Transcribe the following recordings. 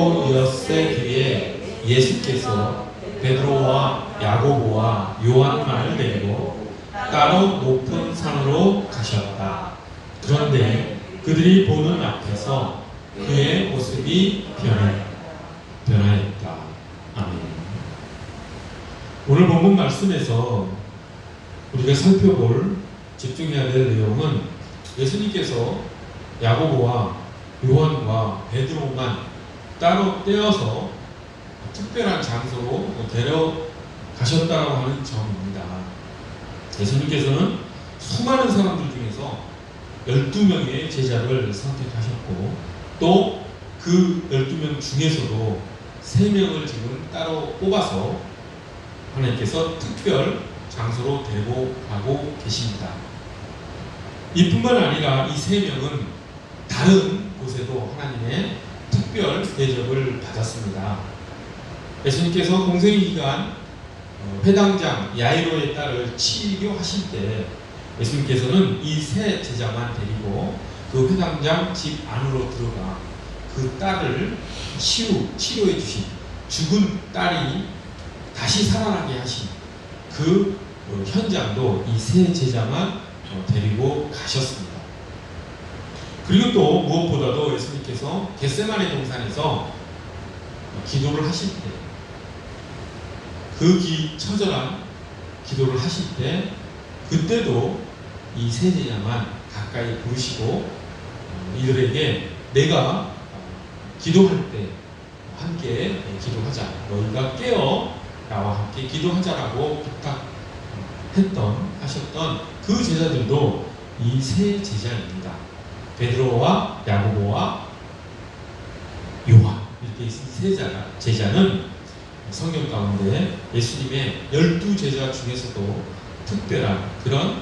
또 엿새 뒤에 예수께서 베드로와 야고보와 요한만을 데리고 따로 높은 산으로 가셨다. 그런데 그들이 보는 앞에서 그의 모습이 변하였다. 아멘. 오늘 본문 말씀에서 우리가 살펴볼 집중해야 될 내용은 예수님께서 야고보와 요한과 베드로만 따로 떼어서 특별한 장소로 데려가셨다고 하는 점입니다. 예수님께서는 수많은 사람들 중에서 12명의 제자를 선택하셨고 또 그 12명 중에서도 3명을 지금 따로 뽑아서 하나님께서 특별 장소로 데리고 가고 계십니다. 이뿐만 아니라 이 3명은 다른 곳에도 하나님의 특별 대접을 받았습니다. 예수님께서 공생의 기간 회당장 야이로의 딸을 치료하실 때 예수님께서는 이 3 제자만 데리고 그 회당장 집 안으로 들어가 그 딸을 치료해 주신, 죽은 딸이 다시 살아나게 하신 그 현장도 이 3 제자만 데리고 가셨습니다. 그리고 또 무엇보다도 예수님께서 겟세마네 동산에서 기도를 하실 때, 그 처절한 기도를 하실 때 그때도 이 3 제자만 가까이 부르시고 이들에게 내가 기도할 때 함께 기도하자, 너희가 깨어 나와 함께 기도하자라고 하셨던 그 제자들도 이 3 제자입니다. 베드로와 야고보와 요한, 이렇게 세 제자는 성경 가운데 예수님의 12제자 중에서도 특별한 그런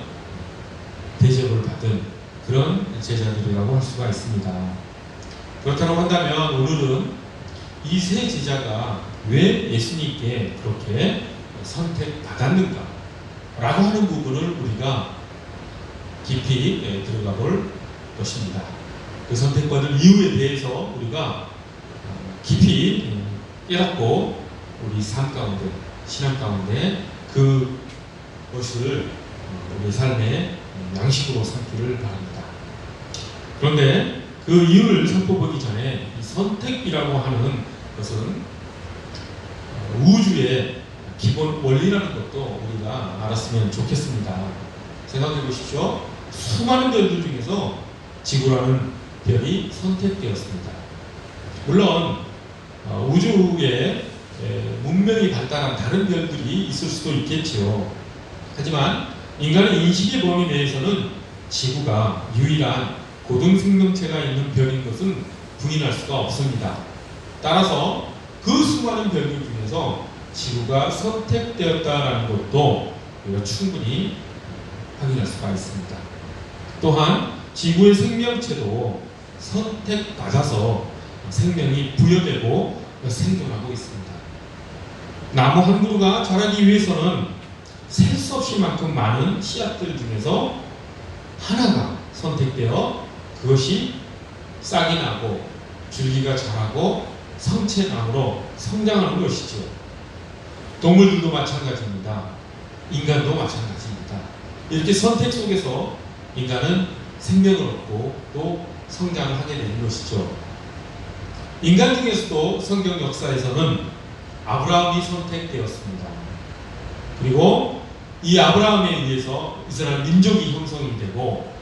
대접을 받은 그런 제자들이라고 할 수가 있습니다. 그렇다고 한다면 오늘은 이 3 제자가 왜 예수님께 그렇게 선택받았는가 라고 하는 부분을 우리가 깊이 들어가 볼 것입니다. 그 선택받은 이유에 대해서 우리가 깊이 깨닫고 우리 삶 가운데, 신앙 가운데 그것을 우리 삶의 양식으로 삼기를 바랍니다. 그런데 그 이유를 살펴보기 전에 이 선택이라고 하는 것은 우주의 기본 원리라는 것도 우리가 알았으면 좋겠습니다. 생각해 보십시오. 수많은 별들 중에서 지구라는 별이 선택되었습니다. 물론 우주에 문명이 발달한 다른 별들이 있을 수도 있겠지요. 하지만 인간의 인식의 범위 내에서는 지구가 유일한 고등생명체가 있는 별인 것은 부인할 수가 없습니다. 따라서 그 수많은 별들 중에서 지구가 선택되었다는 것도 우리가 충분히 확인할 수가 있습니다. 또한 지구의 생명체도 선택받아서 생명이 부여되고 생존하고 있습니다. 나무 한 그루가 자라기 위해서는 셀 수 없이 만큼 많은 씨앗들 중에서 하나가 선택되어 그것이 싹이 나고 줄기가 자라고 성체나무로 성장하는 것이죠. 동물들도 마찬가지입니다. 인간도 마찬가지입니다. 이렇게 선택 속에서 인간은 생명을 얻고 또 성장을 하게 되는 것이죠. 인간 중에서도 성경 역사에서는 아브라함이 선택되었습니다. 그리고 이 아브라함에 의해서 이스라엘 민족이 형성이 되고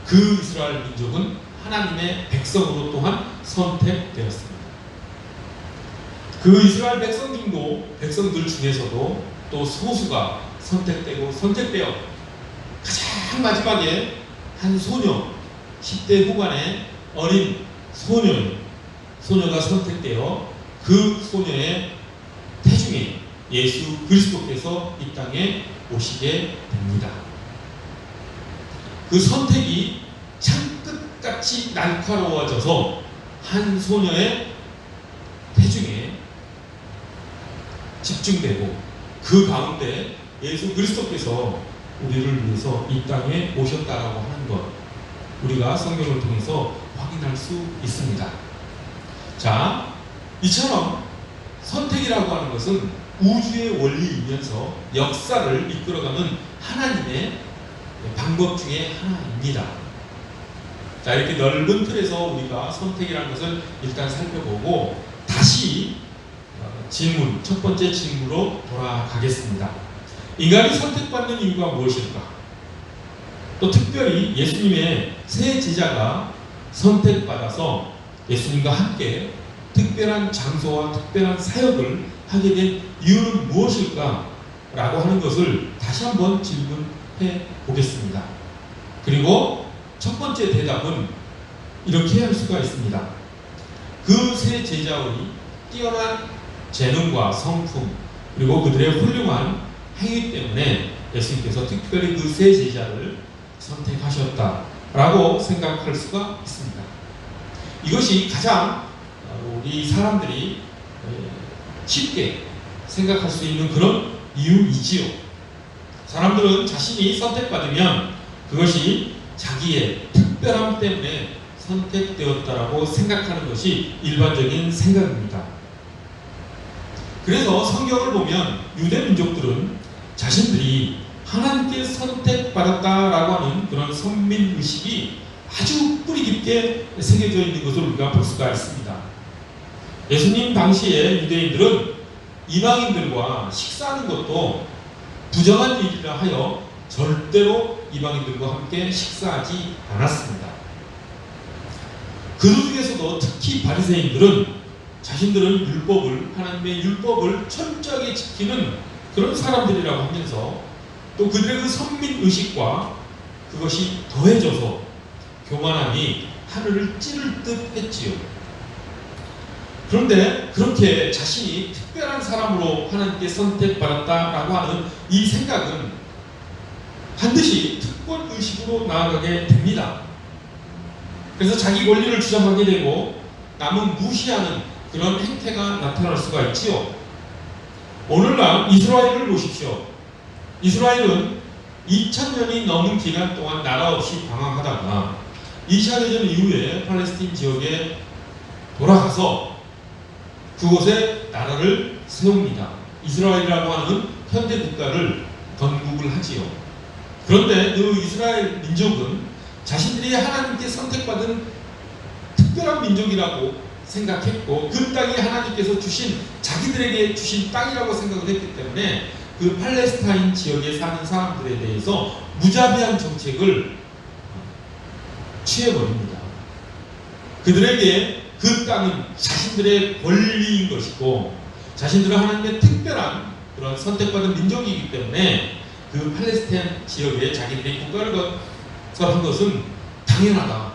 그 이스라엘 민족은 하나님의 백성으로 또한 선택되었습니다. 그 이스라엘 백성들 중에서도 또 소수가 선택되어 가장 마지막에 한 소녀, 10대 후반의 어린 소녀가 선택되어 그 소녀의 태중에 예수 그리스도께서 이 땅에 오시게 됩니다. 그 선택이 참 끝같이 날카로워져서 한 소녀의 태중에 집중되고 그 가운데 예수 그리스도께서 우리를 위해서 이 땅에 오셨다라고 하는 것, 우리가 성경을 통해서 확인할 수 있습니다. 자, 이처럼 선택이라고 하는 것은 우주의 원리이면서 역사를 이끌어가는 하나님의 방법 중에 하나입니다. 자, 이렇게 넓은 틀에서 우리가 선택이라는 것을 일단 살펴보고 다시 질문, 첫 번째 질문으로 돌아가겠습니다. 인간이 선택받는 이유가 무엇일까? 또 특별히 예수님의 세 제자가 선택받아서 예수님과 함께 특별한 장소와 특별한 사역을 하게 된 이유는 무엇일까? 라고 하는 것을 다시 한번 질문해 보겠습니다. 그리고 첫 번째 대답은 이렇게 할 수가 있습니다. 그 세 제자의 뛰어난 재능과 성품 그리고 그들의 훌륭한 행위 때문에 예수님께서 특별히 그 세 제자를 선택하셨다라고 생각할 수가 있습니다. 이것이 가장 우리 사람들이 쉽게 생각할 수 있는 그런 이유이지요. 사람들은 자신이 선택받으면 그것이 자기의 특별함 때문에 선택되었다라고 생각하는 것이 일반적인 생각입니다. 그래서 성경을 보면 유대 민족들은 자신들이 하나님께 선택받았다라고 하는 그런 선민의식이 아주 뿌리 깊게 새겨져 있는 것을 우리가 볼 수가 있습니다. 예수님 당시에 유대인들은 이방인들과 식사하는 것도 부정한 일이라 하여 절대로 이방인들과 함께 식사하지 않았습니다. 그 중에서도 특히 바리새인들은 자신들은 하나님의 율법을 철저하게 지키는 그런 사람들이라고 하면서 또 그들의 그 선민의식과 그것이 더해져서 교만함이 하늘을 찌를 듯 했지요. 그런데 그렇게 자신이 특별한 사람으로 하나님께 선택받았다라고 하는 이 생각은 반드시 특권의식으로 나아가게 됩니다. 그래서 자기 권리를 주장하게 되고 남은 무시하는 그런 행태가 나타날 수가 있지요. 오늘날 이스라엘을 보십시오. 이스라엘은 2000년이 넘은 기간 동안 나라 없이 방황하다가 2차 대전 이후에 팔레스틴 지역에 돌아가서 그곳에 나라를 세웁니다. 이스라엘이라고 하는 현대 국가를 건국을 하지요. 그런데 그 이스라엘 민족은 자신들이 하나님께 선택받은 특별한 민족이라고 생각했고 그 땅이 하나님께서 주신 자기들에게 주신 땅이라고 생각을 했기 때문에 그 팔레스타인 지역에 사는 사람들에 대해서 무자비한 정책을 취해버립니다. 그들에게 그 땅은 자신들의 권리인 것이고 자신들은 하나님의 특별한 그런 선택받은 민족이기 때문에 그 팔레스타인 지역에 자기들이 국가를 건설한 것은 당연하다.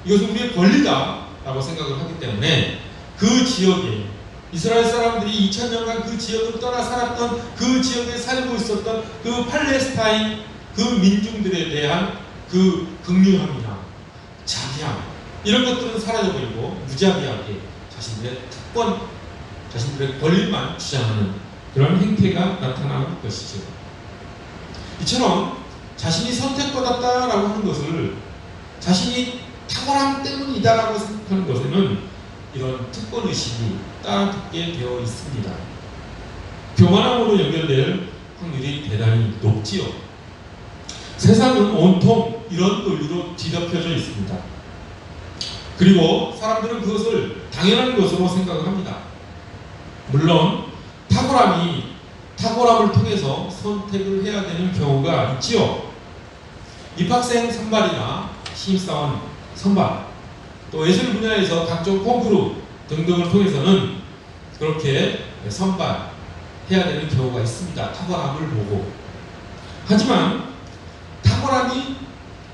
이것은 우리의 권리다 라고 생각을 하기 때문에 그 지역에 이스라엘 사람들이 2000년간 그 지역을 떠나 살았던 그 지역에 살고 있었던 그 팔레스타인 그 민중들에 대한 그 긍휼함이나 자비함 이런 것들은 사라져버리고 무자비하게 자신들의 특권, 자신들의 권리만 주장하는 그런 행태가 나타나는 것이죠. 이처럼 자신이 선택받았다라고 하는 것을 자신이 탁월함 때문이다라고 생각하는 것에는 이런 특권의식이 따라붙게 되어 있습니다. 교만함으로 연결될 확률이 대단히 높지요. 세상은 온통 이런 논리로 뒤덮여져 있습니다. 그리고 사람들은 그것을 당연한 것으로 생각을 합니다. 물론 탁월함을 통해서 선택을 해야 되는 경우가 있지요. 입학생 선발이나 신입사원 선발, 또 예술 분야에서 각종 콩쿠르 등등을 통해서는 그렇게 선발해야 되는 경우가 있습니다. 탁월함을 보고. 하지만 탁월함이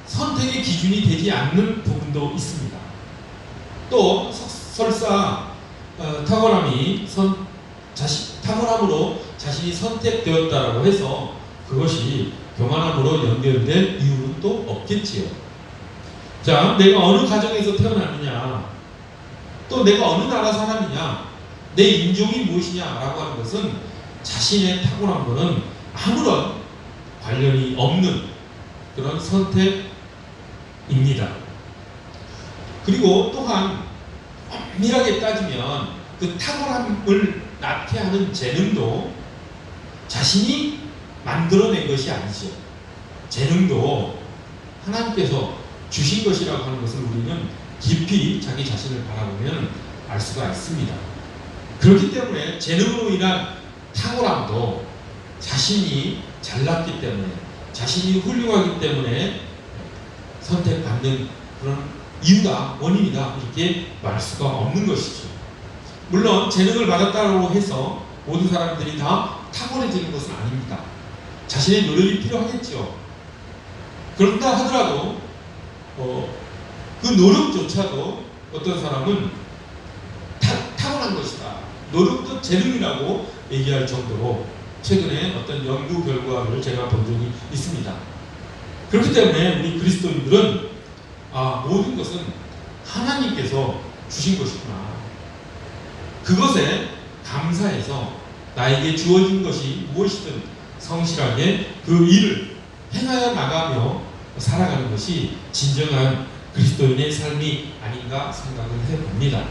선택의 기준이 되지 않는 부분도 있습니다. 또 설사 탁월함으로 자신이 선택되었다라고 해서 그것이 교만함으로 연결될 이유는 또 없겠지요. 자, 내가 어느 가정에서 태어났느냐, 또 내가 어느 나라 사람이냐, 내 인종이 무엇이냐라고 하는 것은 자신의 탁월함과는 아무런 관련이 없는 그런 선택입니다. 그리고 또한 엄밀하게 따지면 그 탁월함을 낳게 하는 재능도 자신이 만들어낸 것이 아니죠. 재능도 하나님께서 주신 것이라고 하는 것을 우리는 깊이 자기 자신을 바라보면 알 수가 있습니다. 그렇기 때문에 재능으로 인한 탁월함도 자신이 잘났기 때문에, 자신이 훌륭하기 때문에 선택받는 그런 이유다, 원인이다, 이렇게 말할 수가 없는 것이죠. 물론 재능을 받았다고 해서 모든 사람들이 다 탁월해지는 것은 아닙니다. 자신의 노력이 필요하겠죠. 그런다 하더라도 그 노력조차도 어떤 사람은 타고난 것이다, 노력도 재능이라고 얘기할 정도로 최근에 어떤 연구 결과를 제가 본 적이 있습니다. 그렇기 때문에 우리 그리스도인들은 모든 것은 하나님께서 주신 것이구나, 그것에 감사해서 나에게 주어진 것이 무엇이든 성실하게 그 일을 행하여 나가며 살아가는 것이 진정한 그리스도인의 삶이 아닌가 생각을 해봅니다.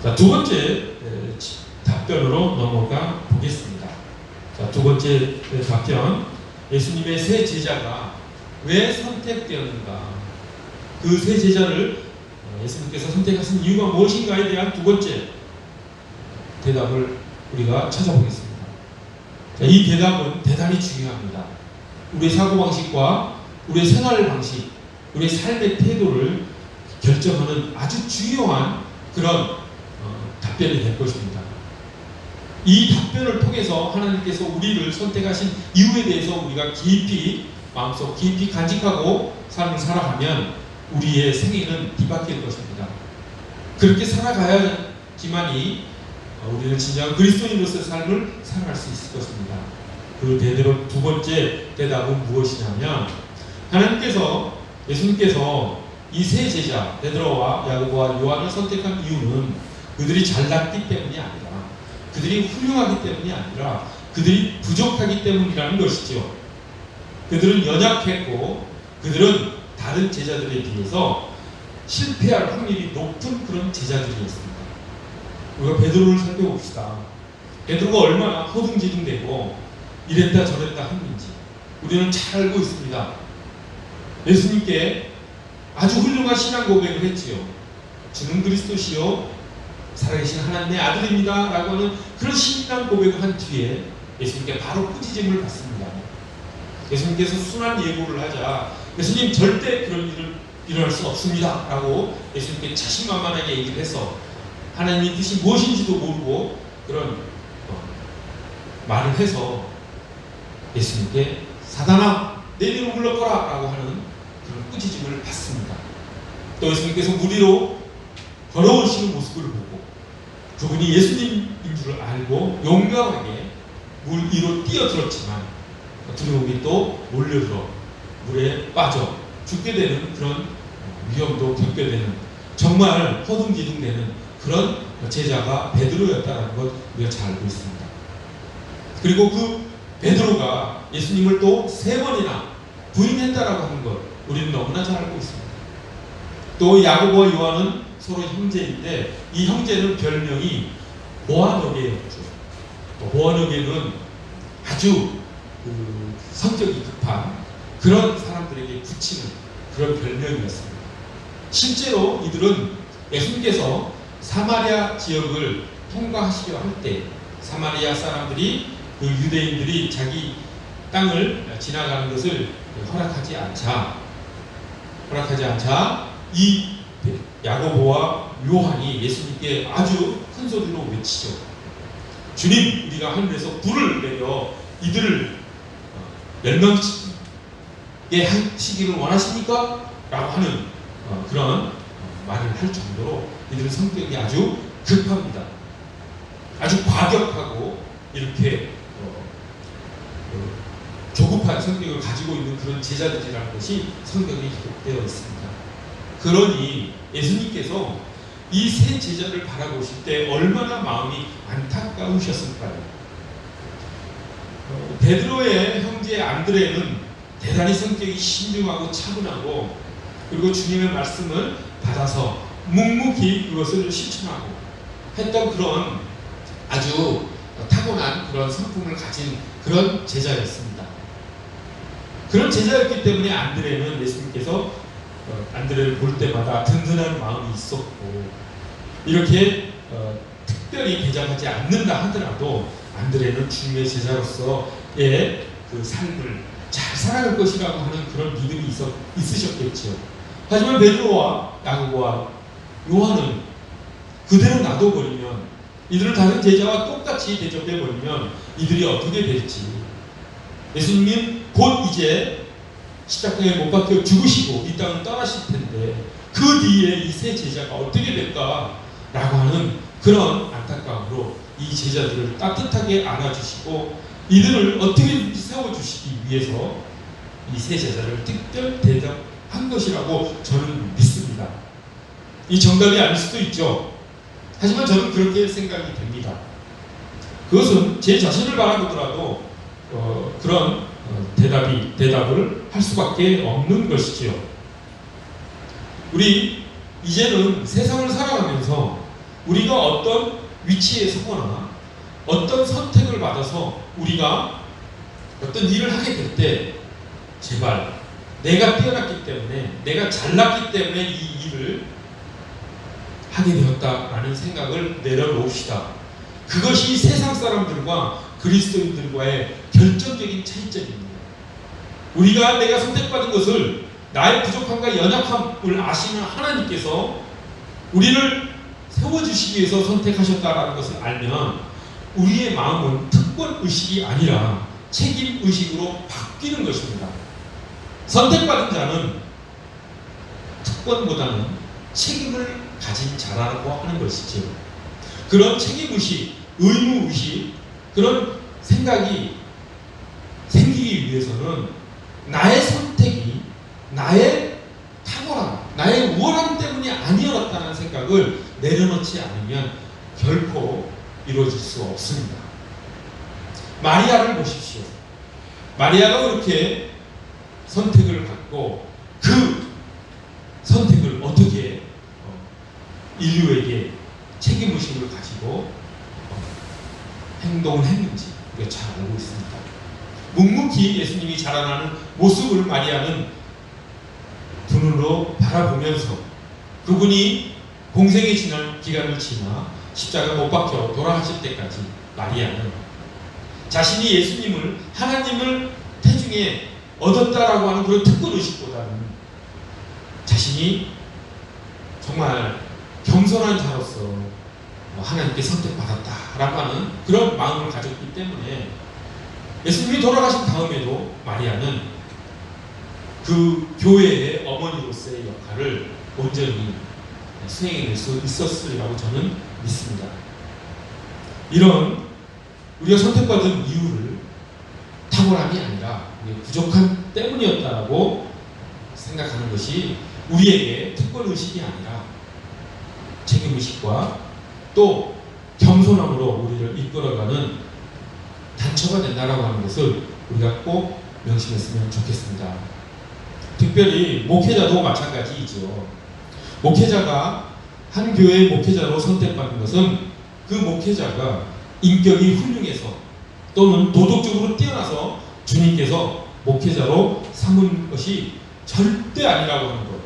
자, 두 번째 답변으로 넘어가 보겠습니다. 자, 두 번째 답변, 예수님의 세 제자가 왜 선택되었는가, 그 세 제자를 예수님께서 선택하신 이유가 무엇인가에 대한 두 번째 대답을 우리가 찾아보겠습니다. 자, 이 대답은 대단히 중요합니다. 우리의 사고방식과 우리의 생활 방식, 우리의 삶의 태도를 결정하는 아주 중요한 그런 답변이 될 것입니다. 이 답변을 통해서 하나님께서 우리를 선택하신 이유에 대해서 우리가 깊이 마음속 깊이 간직하고 삶을 살아가면 우리의 생애는 뒤바뀔 것입니다. 그렇게 살아가야지만이 우리는 진정한 그리스도인으로서의 삶을 살아갈 수 있을 것입니다. 그 대대로 두 번째 대답은 무엇이냐면, 하나님께서, 예수님께서 이 세 제자 베드로와 야고보와 요한을 선택한 이유는 그들이 잘났기 때문이 아니라, 그들이 훌륭하기 때문이 아니라 그들이 부족하기 때문이라는 것이죠. 그들은 연약했고 그들은 다른 제자들에 비해서 실패할 확률이 높은 그런 제자들이었습니다. 우리가 베드로를 살펴봅시다. 베드로가 얼마나 허둥지둥대고 이랬다 저랬다 했는지 우리는 잘 알고 있습니다. 예수님께 아주 훌륭한 신앙 고백을 했지요. 주는 그리스도시요 살아계신 하나님의 아들입니다 라고 하는 그런 신앙 고백을 한 뒤에 예수님께 바로 꾸짖음을 받습니다. 예수님께서 순한 예고를 하자 예수님 절대 그런 일을 일어날 수 없습니다 라고 예수님께 자신만만하게 얘기를 해서 하나님의 뜻이 무엇인지도 모르고 그런 말을 해서 예수님께 사단아 내 뒤로 물러거라 라고 하는 그런 꾸짖음을 받습니다. 또 예수님께서 물 위로 걸어오시는 모습을 보고 그분이 예수님인 줄 알고 용감하게 물 위로 뛰어들었지만 두려움이 또 몰려들어 물에 빠져 죽게 되는 그런 위험도 겪게 되는 정말 허둥지둥되는 그런 제자가 베드로였다는 것 우리가 잘 알고 있습니다. 그리고 그 베드로가 예수님을 또 3번이나 부인했다라고 하는 것 우리는 너무나 잘 알고 있습니다. 또 야고보와 요한은 서로 형제인데 이 형제는 별명이 보아너게였죠. 보아너게는 아주 성격이 급한 그런 사람들에게 붙이는 그런 별명이었습니다. 실제로 이들은 예수님께서 사마리아 지역을 통과하시려 할 때 사마리아 사람들이 그 유대인들이 자기 땅을 지나가는 것을 허락하지 않자 이 야고보와 요한이 예수님께 아주 큰 소리로 외치죠. 주님, 우리가 하늘에서 불을 내려 이들을 멸망시키게 하시기를 원하십니까? 라고 하는 그런 말을 할 정도로 이들은 성격이 아주 급합니다. 아주 과격하고 이렇게 조급한 성격을 가지고 있는 그런 제자들이라는 것이 성경에 기록되어 있습니다. 그러니 예수님께서 이 세 제자를 바라보실 때 얼마나 마음이 안타까우셨을까요? 베드로의 형제 안드레는 대단히 성격이 신중하고 차분하고 그리고 주님의 말씀을 받아서 묵묵히 그것을 실천하고 했던 그런 아주 타고난 그런 성품을 가진 그런 제자였습니다. 그런 제자였기 때문에 안드레는 예수님께서 안드레를 볼 때마다 든든한 마음이 있었고, 이렇게 특별히 대접하지 않는다 하더라도 안드레는 주님의 제자로서의 그 삶을 잘 살아갈 것이라고 하는 그런 믿음이 있으셨겠죠. 하지만 베드로와 야고보와 요한은 그대로 놔둬버리면, 이들을 다른 제자와 똑같이 대접해버리면 이들이 어떻게 될지, 예수님은 곧 이제 십자가에 못 박혀 죽으시고 이 땅을 떠나실 텐데 그 뒤에 이 세 제자가 어떻게 될까라고 하는 그런 안타까움으로 이 제자들을 따뜻하게 안아주시고 이들을 어떻게든지 세워주시기 위해서 이 세 제자를 특별 대접한 것이라고 저는 믿습니다. 이 정답이 아닐 수도 있죠. 하지만 저는 그렇게 생각이 됩니다. 그것은 제 자신을 바라보더라도 그런 대답을 할 수밖에 없는 것이지요. 우리 이제는 세상을 살아가면서 우리가 어떤 위치에 서거나 어떤 선택을 받아서 우리가 어떤 일을 하게 될 때 제발 내가 뛰어났기 때문에, 내가 잘났기 때문에 이 일을 하게 되었다라는 생각을 내려놓읍시다. 그것이 세상 사람들과 그리스도인들과의 결정적인 차이점입니다. 우리가 내가 선택받은 것을 나의 부족함과 연약함을 아시는 하나님께서 우리를 세워주시기 위해서 선택하셨다라는 것을 알면 우리의 마음은 특권의식이 아니라 책임의식으로 바뀌는 것입니다. 선택받은 자는 특권보다는 책임을 가진 자라고 하는 것이죠. 그런 책임의식, 의무의식, 그런 생각이 생기기 위해서는 나의 선택이 나의 탁월함, 나의 우월함 때문이 아니었다는 생각을 내려놓지 않으면 결코 이루어질 수 없습니다. 마리아를 보십시오. 마리아가 그렇게 선택을 받고 그 선택을 어떻게 인류에게 책임의식을 가지고 행동을 했는지 우리가 잘 알고 있습니다. 묵묵히 예수님이 자라나는 모습을 마리아는 눈으로 바라보면서 그분이 공생의 기간을 지나 십자가 못 박혀 돌아가실 때까지 마리아는 자신이 예수님을, 하나님을 태중에 얻었다라고 하는 그런 특권의식보다는 자신이 정말 겸손한 자로서 하나님께 선택받았다라고 하는 그런 마음을 가졌기 때문에 예수님이 돌아가신 다음에도 마리아는 그 교회의 어머니로서의 역할을 온전히 수행해낼 수 있었으리라고 저는 믿습니다. 이런 우리가 선택받은 이유를 탁월함이 아니라 우리의 부족함 때문이었다라고 생각하는 것이 우리에게 특권의식이 아니라 책임의식과 또 겸손함으로 우리를 이끌어가는 단초가 된다라고 하는 것을 우리가 꼭 명심했으면 좋겠습니다. 특별히 목회자도 마찬가지이죠. 목회자가 한 교회의 목회자로 선택받는 것은 그 목회자가 인격이 훌륭해서 또는 도덕적으로 뛰어나서 주님께서 목회자로 삼은 것이 절대 아니라고 하는 것.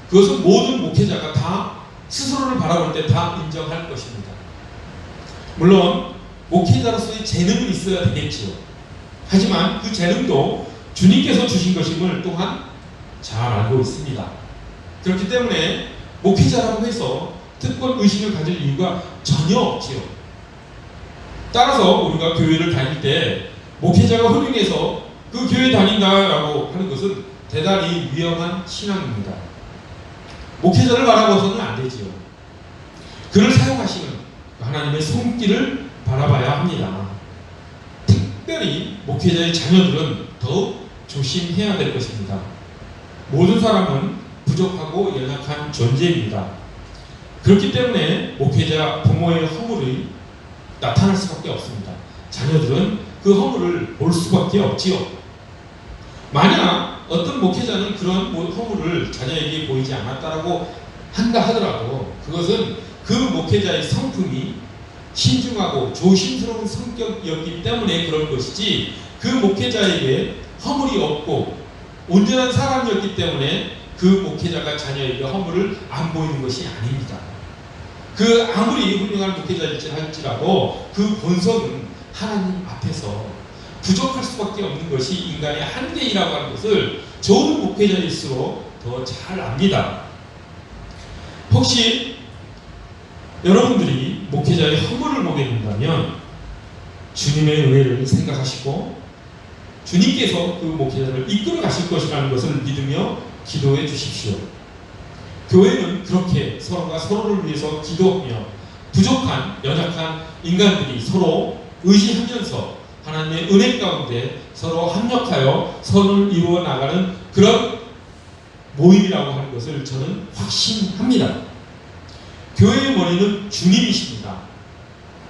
그것은 모든 목회자가 다 스스로를 바라볼 때 다 인정할 것입니다. 물론 목회자로서의 재능은 있어야 되겠지요. 하지만 그 재능도 주님께서 주신 것임을 또한 잘 알고 있습니다. 그렇기 때문에 목회자라고 해서 특권의식을 가질 이유가 전혀 없지요. 따라서 우리가 교회를 다닐 때 목회자가 훌륭해서 그 교회 다닌다라고 하는 것은 대단히 위험한 신앙입니다. 목회자를 바라봐서는 안 되지요. 그를 사용하시는 하나님의 손길을 바라봐야 합니다. 특별히 목회자의 자녀들은 더욱 조심해야 될 것입니다. 모든 사람은 부족하고 연약한 존재입니다. 그렇기 때문에 목회자 부모의 허물이 나타날 수밖에 없습니다. 자녀들은 그 허물을 볼 수밖에 없지요. 만약 어떤 목회자는 그런 허물을 자녀에게 보이지 않았다라고 한다 하더라도 그것은 그 그 목회자의 성품이 신중하고 조심스러운 성격이었기 때문에 그런 것이지, 그 목회자에게 허물이 없고 온전한 사람이었기 때문에 그 목회자가 자녀에게 허물을 안 보이는 것이 아닙니다. 그 아무리 훌륭한 목회자일지라도 그 본성은 하나님 앞에서 부족할 수밖에 없는 것이 인간의 한계이라고 하는 것을 좋은 목회자일수록 더 잘 압니다. 혹시 여러분들이 목회자의 허물을 보게 된다면 주님의 은혜를 생각하시고 주님께서 그 목회자를 이끌어 가실 것이라는 것을 믿으며 기도해 주십시오. 교회는 그렇게 서로가 서로를 위해서 기도하며 부족한, 연약한 인간들이 서로 의지하면서 하나님의 은혜 가운데 서로 합력하여 선을 이루어 나가는 그런 모임이라고 하는 것을 저는 확신합니다. 교회의 머리는 주님이십니다.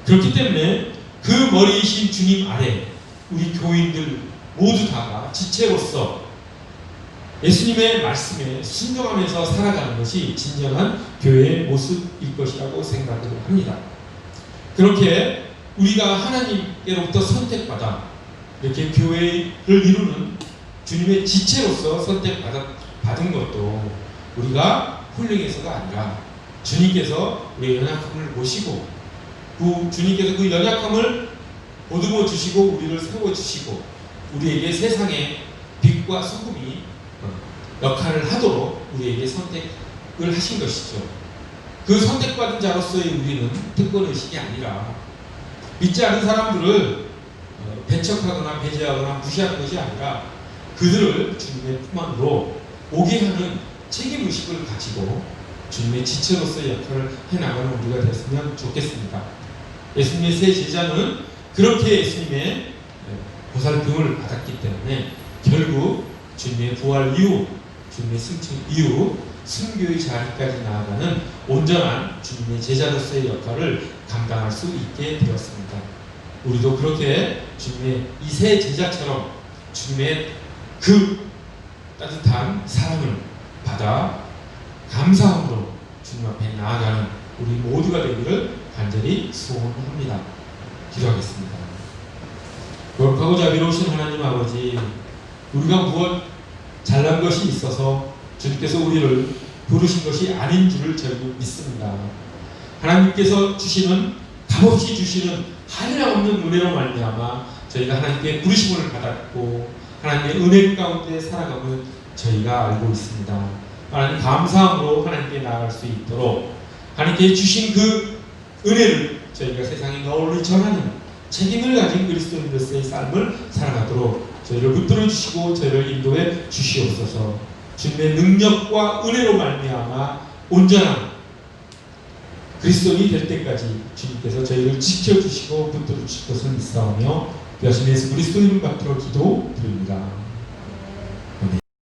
그렇기 때문에 그 머리이신 주님 아래 우리 교인들 모두 다가 지체로서 예수님의 말씀에 순종하면서 살아가는 것이 진정한 교회의 모습일 것이라고 생각을 합니다. 그렇게 우리가 하나님께로부터 선택받아 이렇게 교회를 이루는 주님의 지체로서 선택받은 것도 우리가 훌륭해서가 아니라 주님께서 우리의 연약함을 보시고 주님께서 그 연약함을 보듬어 주시고 우리를 세워주시고 우리에게 세상의 빛과 소금이 역할을 하도록 우리에게 선택을 하신 것이죠. 그 선택받은 자로서의 우리는 특권의식이 아니라 믿지 않은 사람들을 배척하거나 배제하거나 무시하는 것이 아니라 그들을 주님의 품 안으로 오게 하는 책임의식을 가지고 주님의 지체로서의 역할을 해나가는 우리가 됐으면 좋겠습니다. 예수님의 세 제자는 그렇게 예수님의 보살핌을 받았기 때문에 결국 주님의 부활 이후, 주님의 승천 이후 순교의 자리까지 나아가는 온전한 주님의 제자로서의 역할을 감당할 수 있게 되었습니다. 우리도 그렇게 주님의 이 세 제자처럼 주님의 그 따뜻한 사랑을 받아 감사함으로 주님 앞에 나아가는 우리 모두가 되기를 간절히 소원합니다. 기도하겠습니다. 거룩하고 자비로우신 하나님 아버지, 우리가 무엇 잘난 것이 있어서 주님께서 우리를 부르신 것이 아닌 줄을 저희도 믿습니다. 하나님께서 주시는, 값없이 주시는 한량없는 은혜로 말미암아 저희가 하나님께 부르심을 받았고 하나님의 은혜 가운데 살아감을 저희가 알고 있습니다. 하나님 감사함으로 하나님께 나아갈 수 있도록 하나님께 주신 그 은혜를 저희가 세상에 널리 전하는 책임을 가진 그리스도인으로서의 삶을 살아가도록 저희를 붙들어 주시고 저희를 인도해 주시옵소서. 주님의 능력과 은혜로 말미암아 온전한 그리스도인이 될 때까지 주님께서 저희를 지켜주시고 붙들어 주실 것을 믿사오며 예수 그리스도 이름 받들어 기도드립니다.